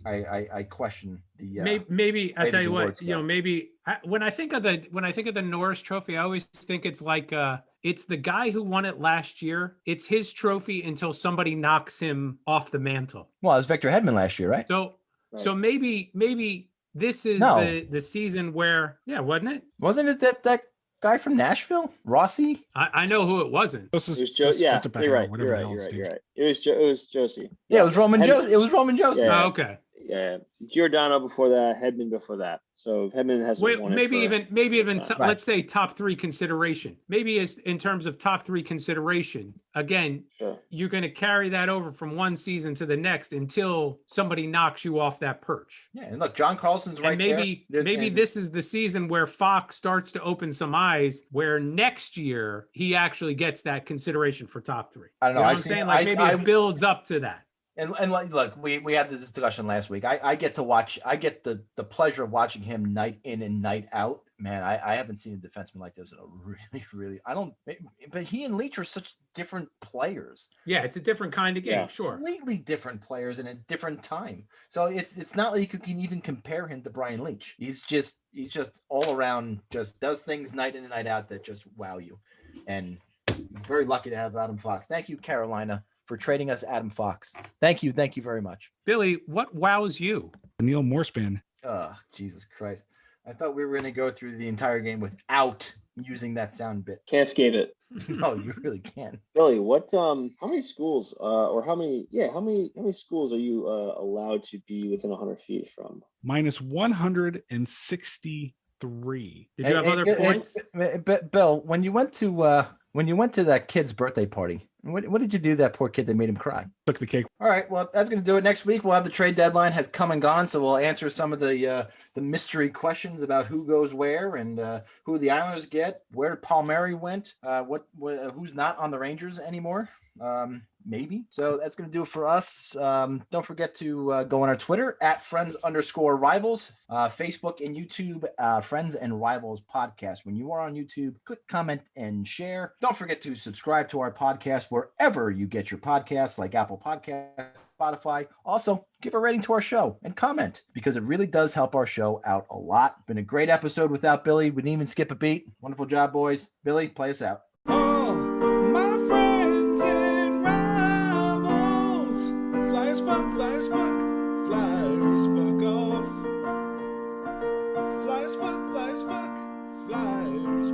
I question the maybe I'll tell you what, stuff. maybe when I think of the Norris Trophy, I always think it's like it's the guy who won it last year. It's his trophy until somebody knocks him off the mantle. Well, it was Victor Hedman last year, right? So maybe this is the season where wasn't it? Wasn't it that guy from Nashville, Rossi? I know who it wasn't. It was You're right. It was Josie. Yeah, it was Roman Josie. Yeah. Oh, okay. Yeah, Giordano before that, Hedman before that. So Hedman hasn't Wait, won it maybe for even time. Right. let's say top three consideration. Maybe as in terms of top three consideration. Again, Sure. you're going to carry that over from one season to the next until somebody knocks you off that perch. Yeah, and look, John Carlson's right And maybe there. maybe this is the season where Fox starts to open some eyes, where next year he actually gets that consideration for top three. I don't know. You know I've what I'm seen- saying? Like maybe it builds up to that. And like, look, we had this discussion last week. I get to watch. I get the pleasure of watching him night in and night out. Man, I haven't seen a defenseman like this in a really. I don't. But he and Leach are such different players. Yeah, it's a different kind of game, Yeah. sure. Completely different players in a different time. So it's not like you can even compare him to Brian Leach. He's just all around, just does things night in and night out that just wow you. And very lucky to have Adam Fox. Thank you, Carolina, for trading us Adam Fox. Thank you very much. Billy, what wows you? Neil Morspin. Oh, Jesus Christ. I thought we were going to go through the entire game without using that sound bit. Can't escape it. No, you really can. Billy, what how many schools or how many schools are you allowed to be within 100 feet from? Minus 163. Did you have other points? But Bill, when you went to that kid's birthday party, what did you do to that poor kid that made him cry? Took the cake. All right, well, that's going to do it. Next week, we'll have the trade deadline has come and gone, so we'll answer some of the mystery questions about who goes where and who the Islanders get, where Palmieri went, who's not on the Rangers anymore. Maybe. So that's going to do it for us. Don't forget to go on our Twitter at friends_rivals, Facebook and YouTube, Friends and Rivals Podcast. When you are on YouTube, click comment and share. Don't forget to subscribe to our podcast wherever you get your podcasts, like Apple Podcasts, Spotify. Also, give a rating to our show and comment because it really does help our show out a lot. Been a great episode without Billy. We didn't even skip a beat. Wonderful job, boys. Billy, play us out. Oh, my friends and rivals. Flyers fuck, flyers fuck, flyers fuck off. Flyers fuck, flyers fuck, flyers